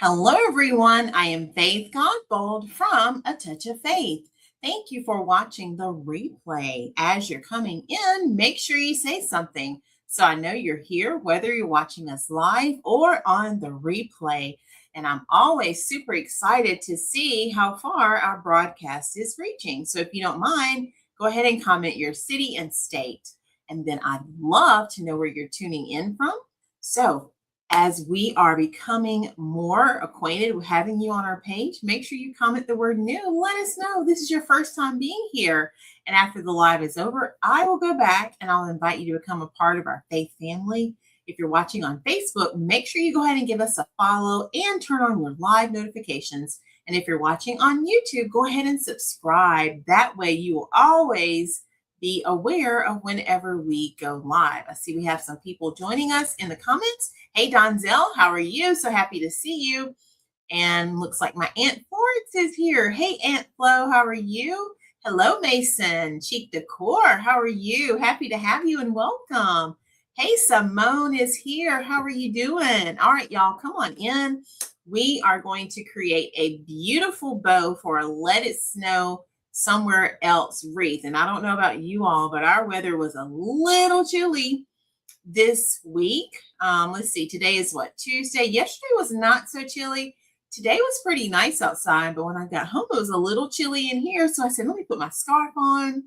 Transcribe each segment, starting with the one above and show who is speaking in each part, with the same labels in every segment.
Speaker 1: Hello, everyone. I am Faith Godbold from A Touch of Faith. Thank you for watching the replay. As you're coming in, make sure you say something so I know you're here, whether you're watching us live or on the replay. And I'm always super excited to see how far our broadcast is reaching. So if you don't mind, go ahead and comment your city and state. And then I'd love to know where you're tuning in from. So as we are becoming more acquainted with having you on our page, make sure you comment the word new. Let us know this is your first time being here. And after the live is over, I will go back and I'll invite you to become a part of our faith family. If you're watching on Facebook, make sure you go ahead and give us a follow and turn on your live notifications. And if you're watching on YouTube, go ahead and subscribe. That way you will always be aware of whenever we go live. I see we have some people joining us in the comments. Hey, Donzel, how are you? So happy to see you. And looks like my Aunt Florence is here. Hey, Aunt Flo, how are you? Hello, Mason. Chic Decor, how are you? Happy to have you and welcome. Hey, Simone is here. How are you doing? All right, y'all, come on in. We are going to create a beautiful bow for a Let It Snow Somewhere Else wreath. And I don't know about you all, but our weather was a little chilly this week. Let's see, today is what, Tuesday? Yesterday was not so chilly. Today was pretty nice outside, but when I got home, it was a little chilly in here. So I said, let me put my scarf on.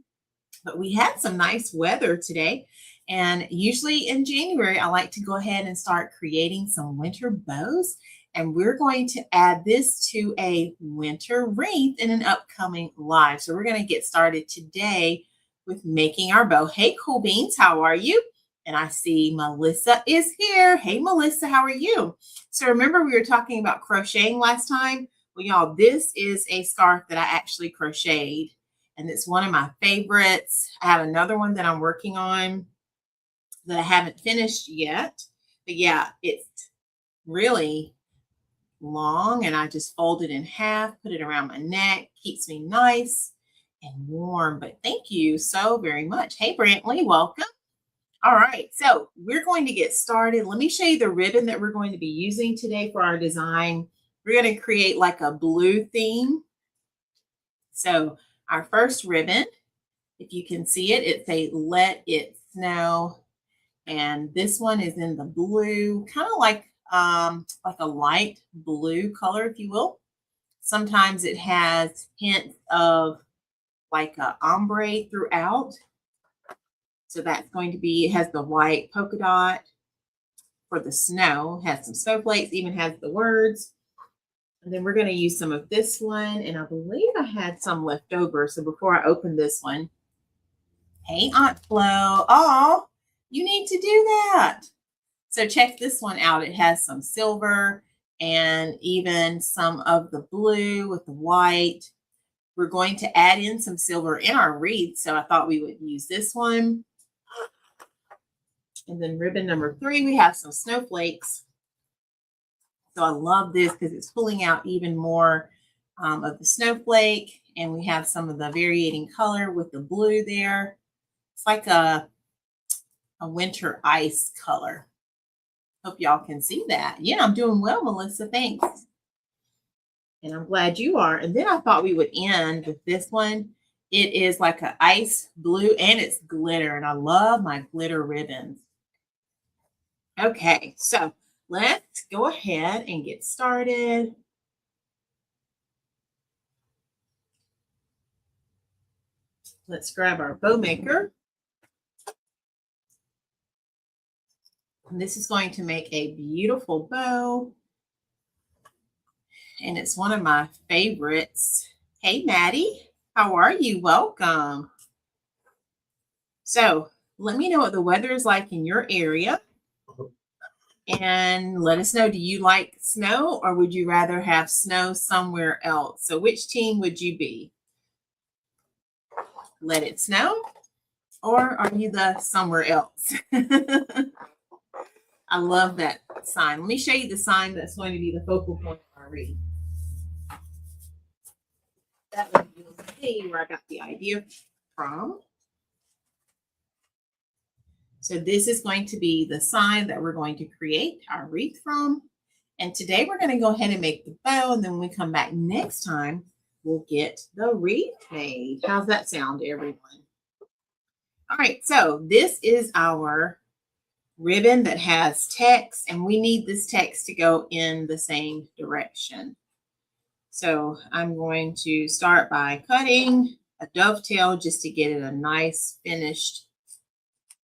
Speaker 1: But we had some nice weather today. And usually in January, I like to go ahead and start creating some winter bows. And we're going to add this to a winter wreath in an upcoming live. So we're going to get started today with making our bow. Hey, Cool Beans, how are you? And I see Melissa is here. Hey, Melissa, how are you? So remember we were talking about crocheting last time? Well, y'all, this is a scarf that I actually crocheted. And it's one of my favorites. I have another one that I'm working on that I haven't finished yet. But yeah, it's really long. And I just fold it in half, put it around my neck. Keeps me nice and warm. But thank you so very much. Hey, Brantley, welcome. All right, so we're going to get started. Let me show you the ribbon that we're going to be using today for our design. We're going to create like a blue theme. So our first ribbon, if you can see it, it's a Let It Snow. And this one is in the blue, kind of like a light blue color, if you will. Sometimes it has hints of like a ombre throughout. So that's going to be, it has the white polka dot for the snow, has some snowflakes, even has the words. And then we're going to use some of this one. And I believe I had some left over. So before I open this one, hey, Aunt Flo, oh, you need to do that. So check this one out. It has some silver and even some of the blue with the white. We're going to add in some silver in our wreath. So I thought we would use this one. And then ribbon number 3, we have some snowflakes. So I love this because it's pulling out even more of the snowflake. And we have some of the varying color with the blue there. It's like a winter ice color. Hope y'all can see that. Yeah, I'm doing well, Melissa. Thanks. And I'm glad you are. And then I thought we would end with this one. It is like an ice blue and it's glitter. And I love my glitter ribbons. Okay, so let's go ahead and get started. Let's grab our bow maker. And this is going to make a beautiful bow. And it's one of my favorites. Hey, Maddie, how are you? Welcome. So let me know what the weather is like in your area. And let us know, do you like snow or would you rather have snow somewhere else? So which team would you be? Let it snow? Or are you the somewhere else? I love that sign. Let me show you the sign that's going to be the focal point of our wreath. That way you'll see where I got the idea from. So this is going to be the sign that we're going to create our wreath from. And today we're going to go ahead and make the bow. And then when we come back next time, we'll get the wreath made. How's that sound, everyone? All right, so this is our ribbon that has text, and we need this text to go in the same direction. So I'm going to start by cutting a dovetail just to get it a nice finished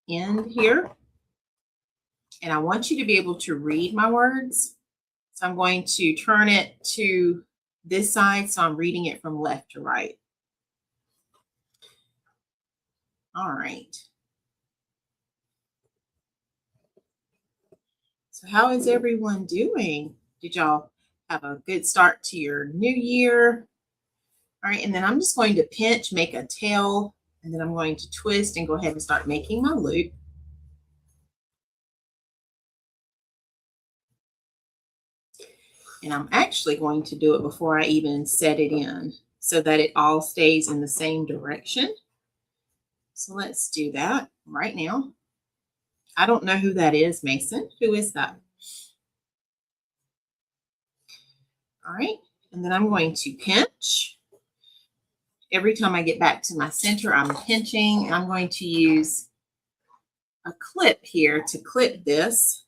Speaker 1: end here. And I want you to be able to read my words. So I'm going to turn it to this side, so I'm reading it from left to right. All right. So how is everyone doing? Did y'all have a good start to your new year? All right, and then I'm just going to pinch, make a tail, and then I'm going to twist and go ahead and start making my loop. And I'm actually going to do it before I even set it in so that it all stays in the same direction. So let's do that right now. I don't know who that is, Mason. Who is that? All right, and then I'm going to pinch. Every time I get back to my center, I'm pinching, and I'm going to use a clip here to clip this,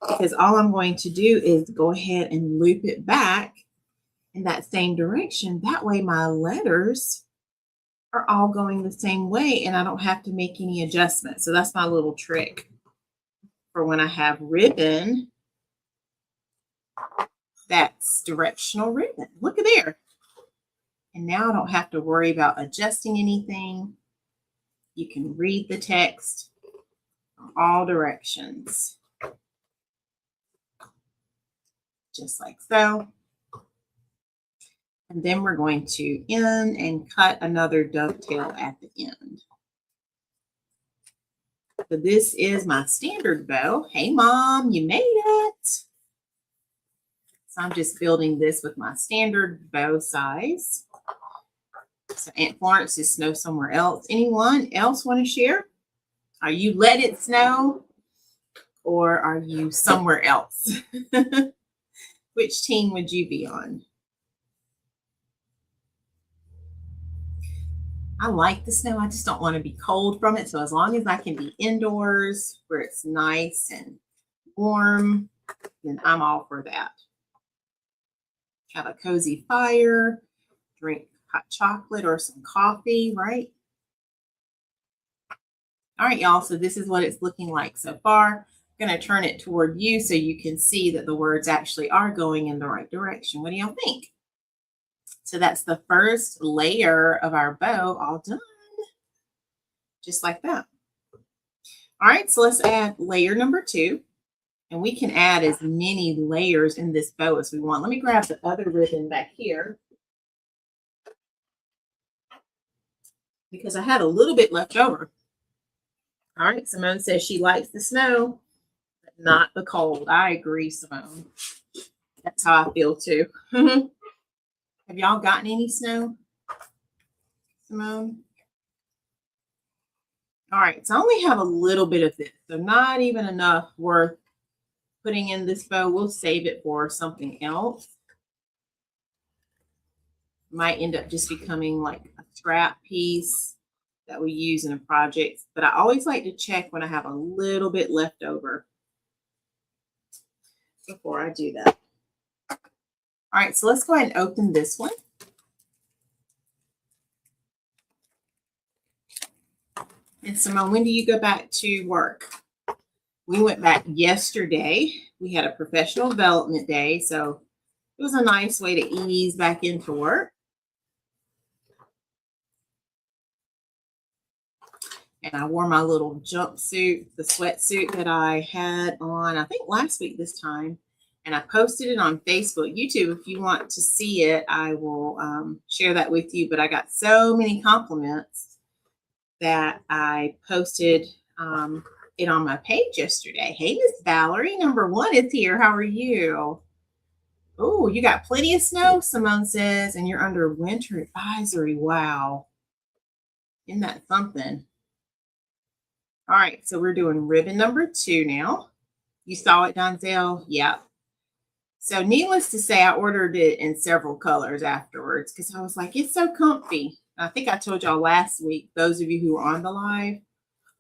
Speaker 1: because all I'm going to do is go ahead and loop it back in that same direction. That way my letters are all going the same way and I don't have to make any adjustments. So that's my little trick for when I have ribbon that's directional ribbon. Look at there. And now I don't have to worry about adjusting anything. You can read the text from all directions. Just like so. And then we're going to end and cut another dovetail at the end. So this is my standard bow. Hey, Mom, you made it. So I'm just building this with my standard bow size. So Aunt Florence is snow somewhere else. Anyone else want to share? Are you let it snow or are you somewhere else? Which team would you be on? I like the snow. I just don't want to be cold from it. So as long as I can be indoors where it's nice and warm, then I'm all for that. Have a cozy fire, drink hot chocolate or some coffee, right? All right, y'all. So this is what it's looking like so far. I'm going to turn it toward you so you can see that the words actually are going in the right direction. What do y'all think? So that's the first layer of our bow all done. Just like that. All right, so let's add layer number 2. And we can add as many layers in this bow as we want. Let me grab the other ribbon back here, because I had a little bit left over. All right, Simone says she likes the snow, but not the cold. I agree, Simone. That's how I feel too. Have y'all gotten any snow, Simone? All right, so I only have a little bit of this, so not even enough worth putting in this bow. We'll save it for something else. Might end up just becoming like a scrap piece that we use in a project, but I always like to check when I have a little bit left over before I do that. All right, so let's go ahead and open this one. And Simone, when do you go back to work? We went back yesterday. We had a professional development day, so it was a nice way to ease back into work. And I wore my little jumpsuit, the sweatsuit that I had on, I think last week this time. And I posted it on Facebook, YouTube. If you want to see it, I will share that with you. But I got so many compliments that I posted it on my page yesterday. Hey, Miss Valerie, #1 is here. How are you? Oh, you got plenty of snow, Simone says, and you're under winter advisory. Wow. Isn't that something? All right, so we're doing ribbon number 2 now. You saw it, Donzel? Yeah. So needless to say, I ordered it in several colors afterwards because I was like, it's so comfy. I think I told y'all last week, those of you who were on the live,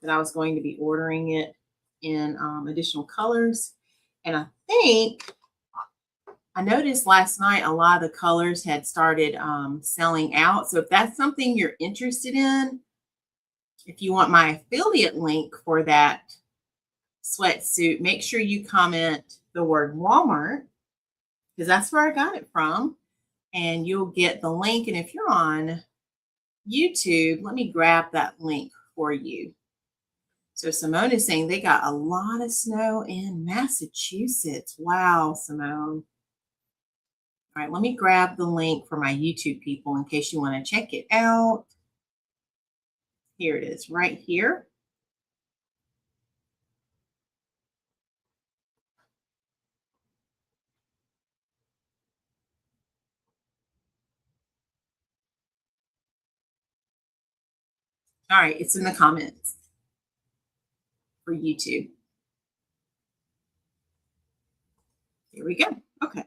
Speaker 1: that I was going to be ordering it in additional colors. And I noticed last night a lot of the colors had started selling out. So if that's something you're interested in, if you want my affiliate link for that sweatsuit, make sure you comment the word Walmart, because that's where I got it from. And you'll get the link. And if you're on YouTube, let me grab that link for you. So Simone is saying they got a lot of snow in Massachusetts. Wow, Simone. All right, let me grab the link for my YouTube people in case you want to check it out. Here it is, right here. All right, it's in the comments for YouTube. Here we go. Okay.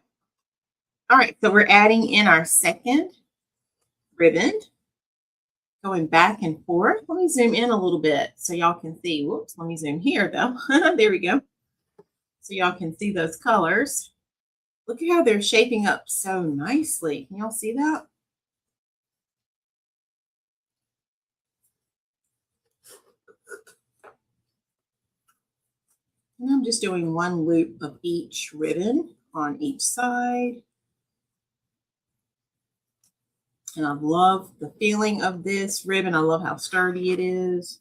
Speaker 1: All right, so we're adding in our second ribbon, going back and forth. Let me zoom in a little bit so y'all can see. Whoops, let me zoom here though. There we go. So y'all can see those colors. Look at how they're shaping up so nicely. Can y'all see that? And I'm just doing one loop of each ribbon on each side. And I love the feeling of this ribbon. I love how sturdy it is.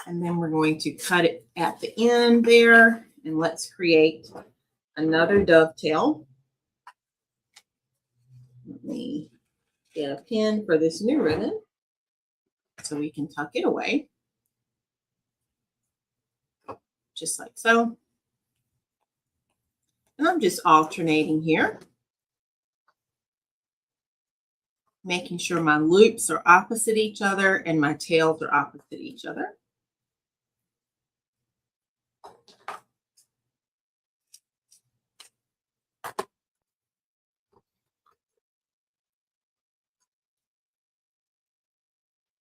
Speaker 1: And then we're going to cut it at the end there. And let's create another dovetail. Let me get a pin for this new ribbon so we can tuck it away. Just like so. And I'm just alternating here, making sure my loops are opposite each other and my tails are opposite each other.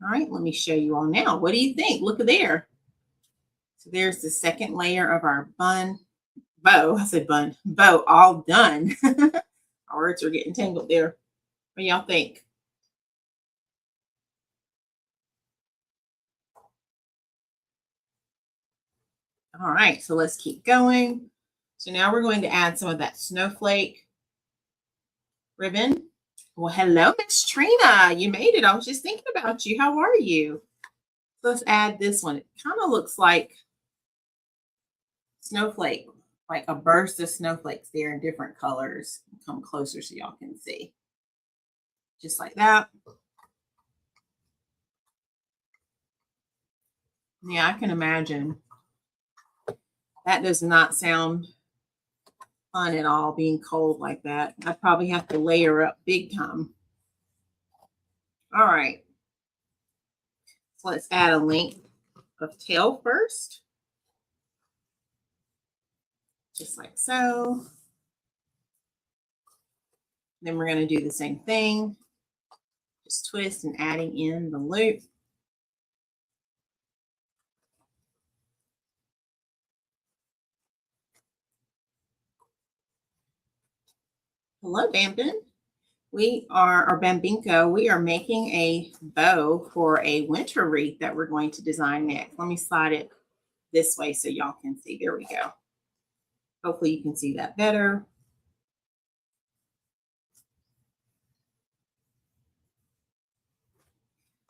Speaker 1: All right, let me show you all now. What do you think? Look at there. So there's the second layer of our bow. I said bun, bow, all done. Our words are getting tangled there. What do y'all think? All right, so let's keep going. So now we're going to add some of that snowflake ribbon. Well, hello, Miss Trina. You made it. I was just thinking about you. How are you? Let's add this one. It kind of looks like snowflake, like a burst of snowflakes there in different colors. Come closer so y'all can see. Just like that. Yeah, I can imagine. That does not sound fun at all, being cold like that. I probably have to layer up big time. All right. So let's add a length of tail first. Just like so. Then we're going to do the same thing. Just twist and adding in the loop. Hello, Bambin. We are, or Bambinko, we are making a bow for a winter wreath that we're going to design next. Let me slide it this way so y'all can see. There we go. Hopefully you can see that better.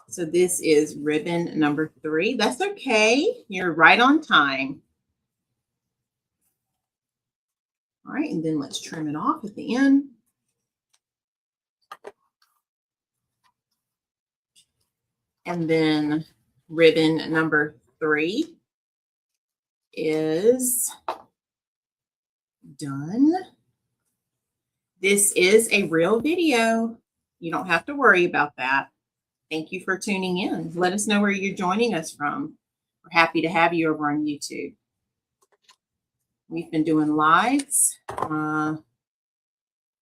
Speaker 1: So this is ribbon number 3. That's okay. You're right on time. All right, and then let's trim it off at the end. And then ribbon number 3 is done. This is a real video. You don't have to worry about that. Thank you for tuning in. Let us know where you're joining us from. We're happy to have you over on YouTube. We've been doing lives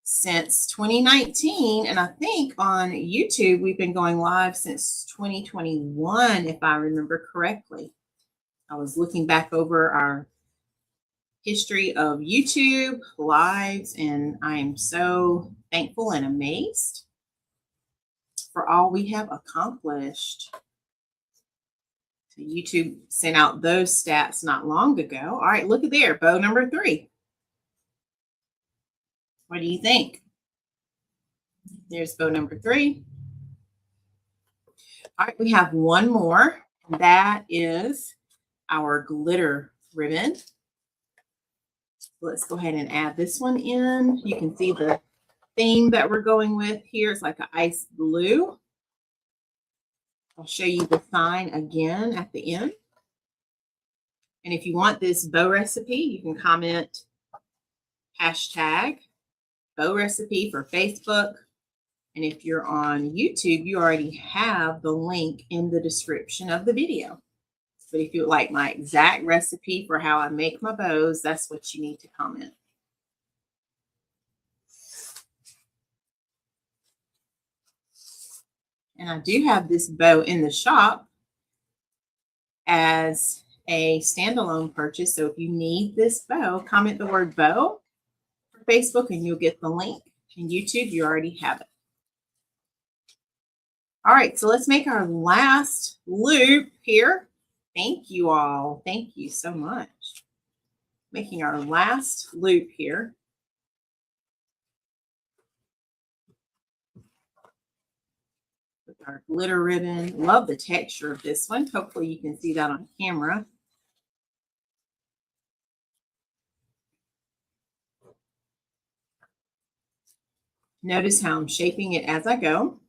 Speaker 1: since 2019, and I think on YouTube we've been going live since 2021, if I remember correctly. I was looking back over our history of YouTube lives, and I am so thankful and amazed for all we have accomplished. So YouTube sent out those stats not long ago. All right, look at there, bow number 3. What do you think? There's bow number 3. All right, we have one more. That is our glitter ribbon. Let's go ahead and add this one in. You can see the theme that we're going with here. It's like an ice blue. I'll show you the sign again at the end. And if you want this bow recipe, you can comment hashtag bow recipe for Facebook. And if you're on YouTube, you already have the link in the description of the video. But if you would like my exact recipe for how I make my bows, that's what you need to comment. And I do have this bow in the shop as a standalone purchase. So if you need this bow, comment the word bow for Facebook and you'll get the link. In YouTube, you already have it. All right, so let's make our last loop here. Thank you all. Thank you so much. Making our last loop here. With our glitter ribbon. Love the texture of this one. Hopefully you can see that on camera. Notice how I'm shaping it as I go,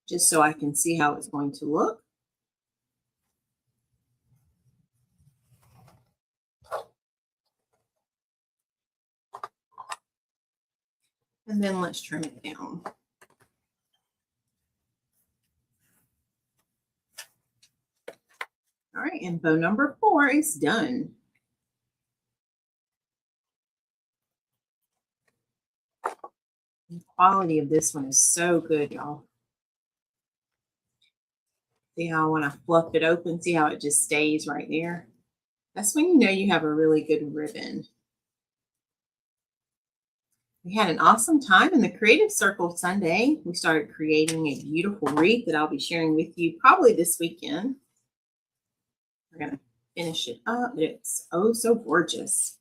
Speaker 1: just so I can see how it's going to look. And then let's trim it down. All right, and bow number 4 is done. The quality of this one is so good, y'all. See how when I fluff it open, see how it just stays right there? That's when you know you have a really good ribbon. We had an awesome time in the Creative Circle Sunday. We started creating a beautiful wreath that I'll be sharing with you probably this weekend. We're going to finish it up. It's oh so gorgeous.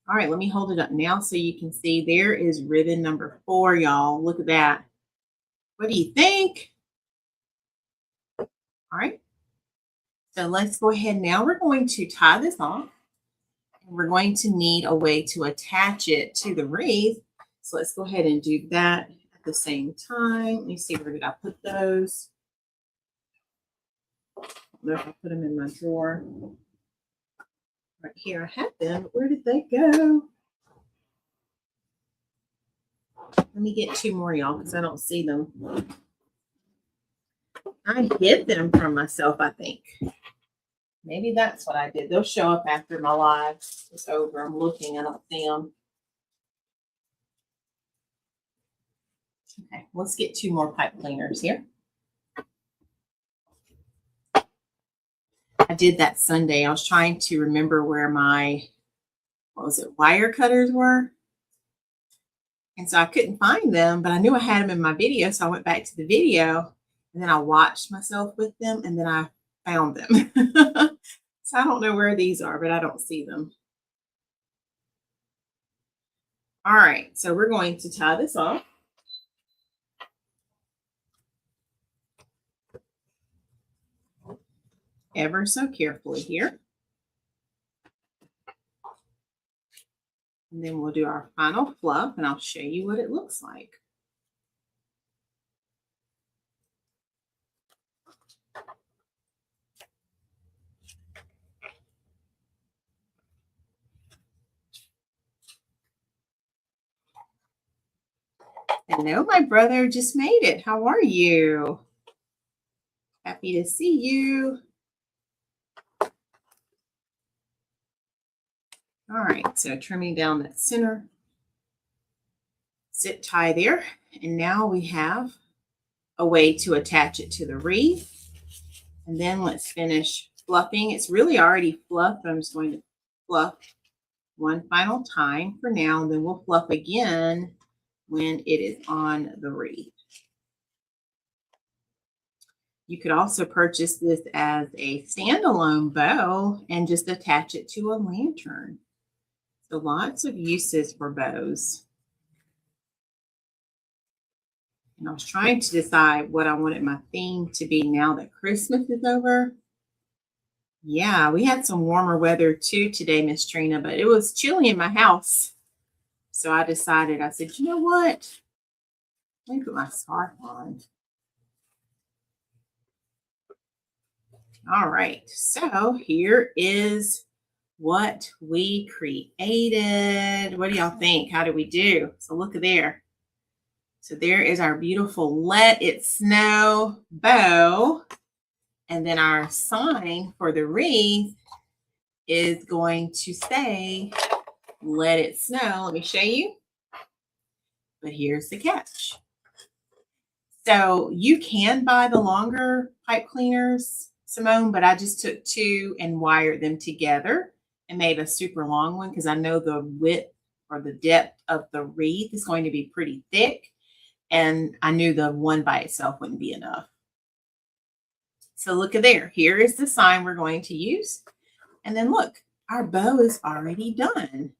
Speaker 1: All right, let me hold it up now so you can see there is ribbon number 4, y'all. Look at that. What do you think? All right. So let's go ahead now. We're going to tie this off. And we're going to need a way to attach it to the wreath. So let's go ahead and do that at the same time. Let me see, where did I put those? I don't know if I put them in my drawer. Right here, I had them. Where did they go? Let me get 2 more, y'all, because I don't see them. I hid them from myself, I think. Maybe that's what I did. They'll show up after my live is over. I'm looking, I don't see them. Okay, let's get 2 more pipe cleaners here. I did that Sunday. I was trying to remember where my, wire cutters were. And so I couldn't find them, but I knew I had them in my video. So I went back to the video and then I watched myself with them and then I found them. So I don't know where these are, but I don't see them. All right, so we're going to tie this off. Ever so carefully here. And then we'll do our final fluff and I'll show you what it looks like. Hello, my brother just made it. How are you? Happy to see you. All right, so trimming down that center zip tie there. And now we have a way to attach it to the wreath. And then let's finish fluffing. It's really already fluffed, but I'm just going to fluff one final time for now, and then we'll fluff again when it is on the wreath. You could also purchase this as a standalone bow and just attach it to a lantern. So lots of uses for bows. And I was trying to decide what I wanted my theme to be now that Christmas is over. Yeah, we had some warmer weather too today, Miss Trina, but it was chilly in my house. So I decided, I said, you know what? Let me put my scarf on. All right, so here is what we created. What do y'all think? How did we do? So look at there. So there is our beautiful Let It Snow bow. And then our sign for the wreath is going to say, Let It Snow. Let me show you. But here's the catch. So you can buy the longer pipe cleaners, Simone, but I just took two and wired them together and made a super long one because I know the width or the depth of the wreath is going to be pretty thick. And I knew the one by itself wouldn't be enough. So look at there. Here is the sign we're going to use. And then look, our bow is already done.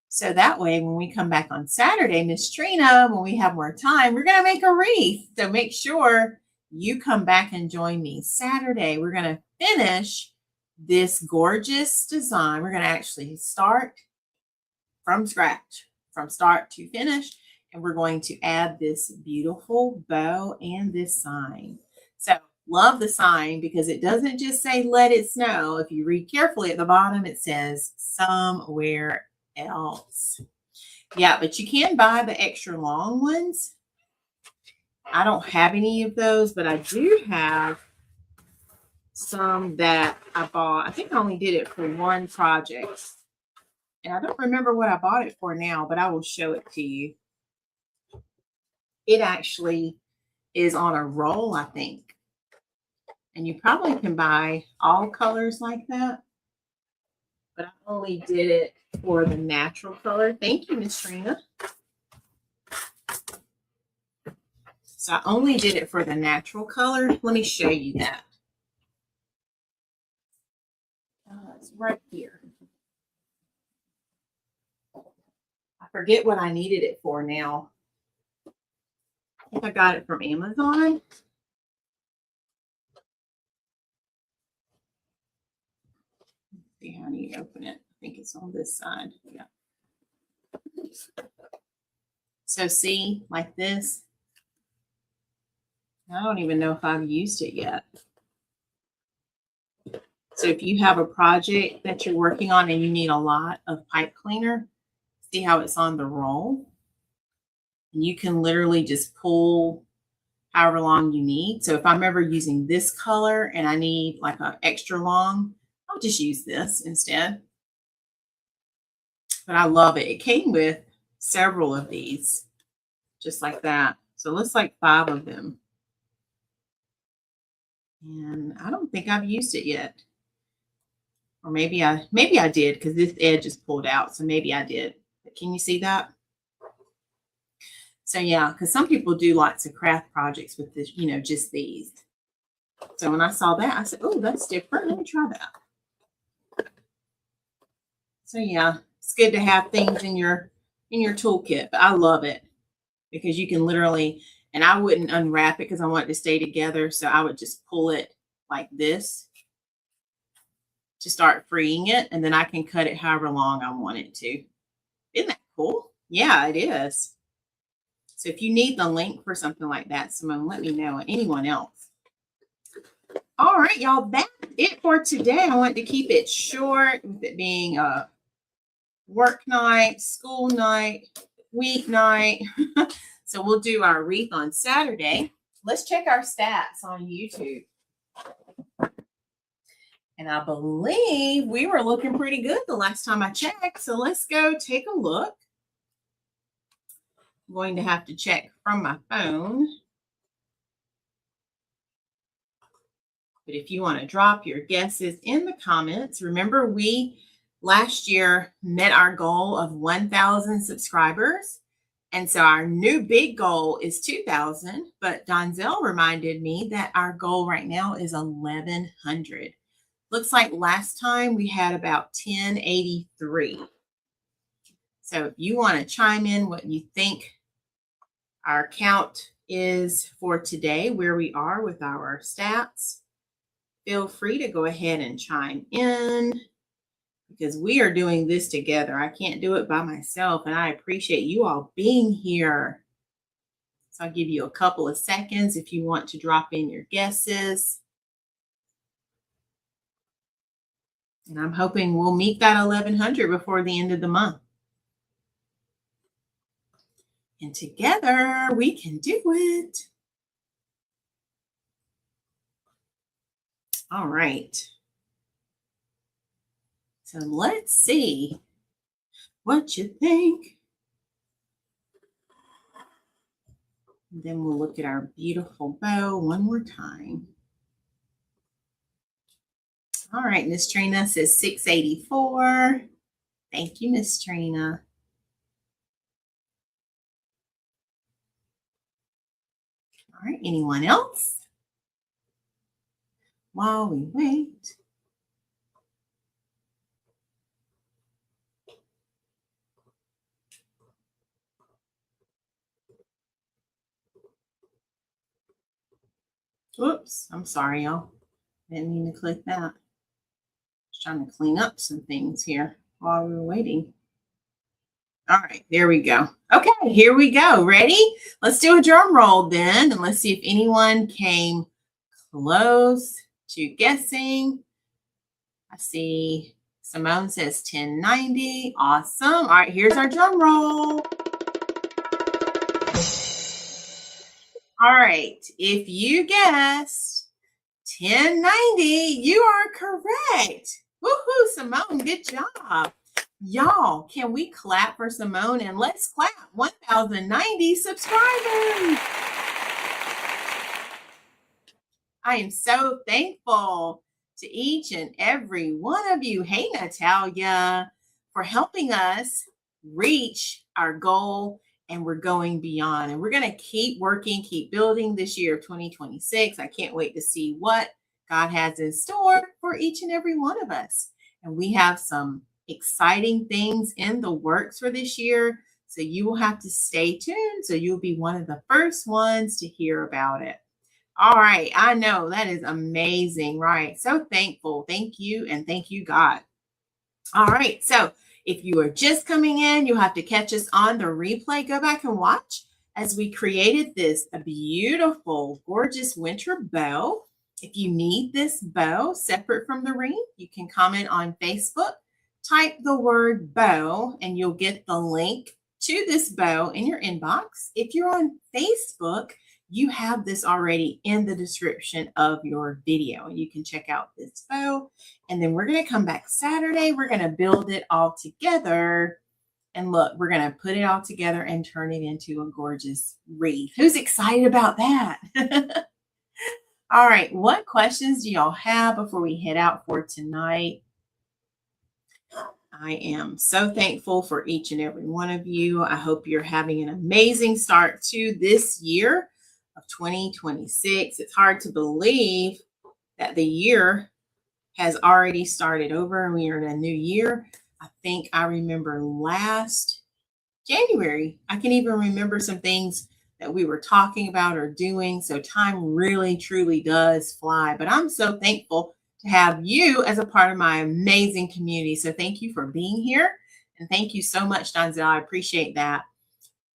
Speaker 1: So that way, when we come back on Saturday, Miss Trina, when we have more time, we're going to make a wreath. So make sure you come back and join me Saturday. We're going to finish this gorgeous design. We're going to actually start from scratch, from start to finish. And we're going to add this beautiful bow and this sign. So love the sign because it doesn't just say Let It Snow. If you read carefully at the bottom, it says somewhere else. Yeah, but you can buy the extra long ones. I don't have any of those, but I do have some that I bought. I think I only did it for one project. And I don't remember what I bought it for now, but I will show it to you. It actually is on a roll, I think. And you probably can buy all colors like that. But I only did it for the natural color. Thank you, Miss Trina. So I only did it for the natural color. Let me show you that. It's right here. I forget what I needed it for now. I think I got it from Amazon. Let's see how I need to open it. I think it's on this side. Yeah. So see, like this. I don't even know if I've used it yet. So if you have a project that you're working on and you need a lot of pipe cleaner, see how it's on the roll? And you can literally just pull however long you need. So if I'm ever using this color and I need like an extra long, I'll just use this instead. But I love it. It came with several of these, just like that. So it looks like 5 of them. And I don't think I've used it yet. Or maybe I did because this edge is pulled out. So maybe I did. But can you see that? So yeah, because some people do lots of craft projects with this, you know, just these. So when I saw that, I said, oh, that's different. Let me try that. So yeah, it's good to have things in your toolkit. But I love it because you can literally, and I wouldn't unwrap it because I want it to stay together. So I would just pull it like this to start freeing it, and then I can cut it however long I want it to. Isn't that cool? Yeah, it is. So if you need the link for something like that, Simone, let me know. Anyone else? All right, y'all, that's it for today. I wanted to keep it short with it being a work night, school night, week night. So we'll do our wreath on Saturday. Let's check our stats on YouTube. And I believe we were looking pretty good the last time I checked. So let's go take a look. I'm going to have to check from my phone. But if you want to drop your guesses in the comments, remember we last year met our goal of 1,000 subscribers. And so our new big goal is 2,000. But Donzel reminded me that our goal right now is 1,100. Looks like last time we had about 1083. So if you want to chime in what you think our count is for today, where we are with our stats, feel free to go ahead and chime in because we are doing this together. I can't do it by myself, and I appreciate you all being here. So I'll give you a couple of seconds if you want to drop in your guesses. And I'm hoping we'll meet that 1,100 before the end of the month. And together we can do it. All right. So let's see what you think. And then we'll look at our beautiful bow one more time. All right, Miss Trina says 684. Thank you, Miss Trina. All right, anyone else? While we wait. Whoops, I'm sorry, y'all. Didn't mean to click that. Just trying to clean up some things here while we were waiting. All right, there we go. Okay, here we go. Ready? Let's do a drum roll then, and let's see if anyone came close to guessing. I see Simone says 1090. Awesome. All right, here's our drum roll. All right, if you guessed 1090, you are correct. Woohoo, Simone, good job. Y'all, can we clap for Simone? And let's clap 1,090 subscribers. I am so thankful to each and every one of you. Hey, Natalia, for helping us reach our goal. And we're going beyond. And we're going to keep working, keep building this year of 2026. I can't wait to see what God has in store for each and every one of us. And we have some exciting things in the works for this year. So you will have to stay tuned. So you'll be one of the first ones to hear about it. All right. I know that is amazing, right? So thankful. Thank you. And thank you, God. All right. So if you are just coming in, you'll have to catch us on the replay. Go back and watch as we created this a beautiful, gorgeous winter bow. If you need this bow separate from the wreath, you can comment on Facebook, type the word bow, and you'll get the link to this bow in your inbox. If you're on Facebook, you have this already in the description of your video. You can check out this bow. And then we're going to come back Saturday. We're going to build it all together. And look, we're going to put it all together and turn it into a gorgeous wreath. Who's excited about that? All right. What questions do y'all have before we head out for tonight? I am so thankful for each and every one of you. I hope you're having an amazing start to this year of 2026. It's hard to believe that the year has already started over and we are in a new year. I think I remember last January, I can even remember some things that we were talking about or doing. So time really, truly does fly. But I'm so thankful to have you as a part of my amazing community. So thank you for being here. And thank you so much, Donzel. I appreciate that.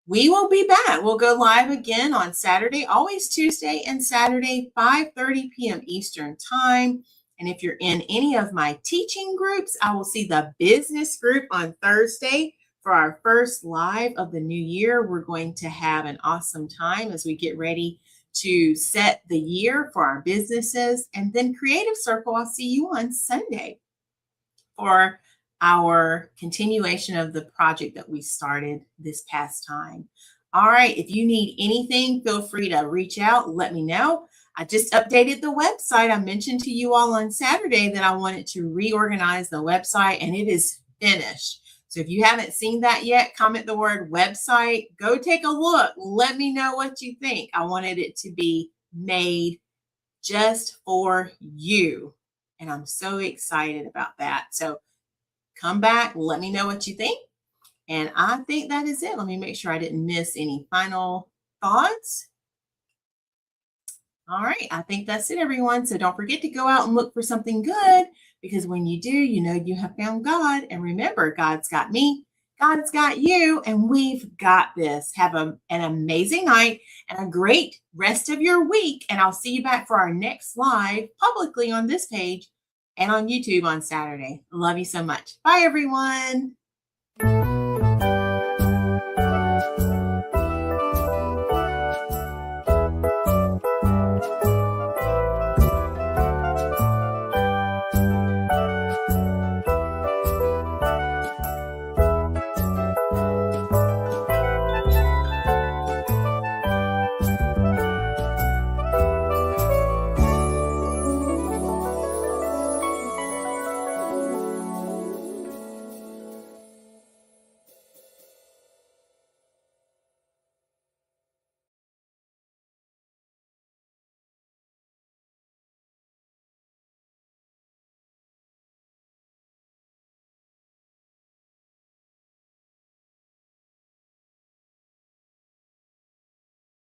Speaker 1: We will be back. We'll go live again on Saturday, always Tuesday and Saturday, 5:30 p.m. Eastern Time. And if you're in any of my teaching groups, I will see the business group on Thursday for our first live of the new year. We're going to have an awesome time as we get ready to set the year for our businesses. And then Creative Circle, I'll see you on Sunday for our continuation of the project that we started this past time. All right, if you need anything, feel free to reach out, let me know. I just updated the website. I mentioned to you all on Saturday that I wanted to reorganize the website, and it is finished. So if you haven't seen that yet, comment the word website. Go take a look. Let me know what you think. I wanted it to be made just for you. And I'm so excited about that. So come back, let me know what you think. And I think that is it. Let me make sure I didn't miss any final thoughts. All right, I think that's it, everyone. So don't forget to go out and look for something good, because when you do, you know you have found God. And remember, God's got me, God's got you, and we've got this. Have an amazing night and a great rest of your week. And I'll see you back for our next live publicly on this page and on YouTube on Saturday. Love you so much. Bye, everyone.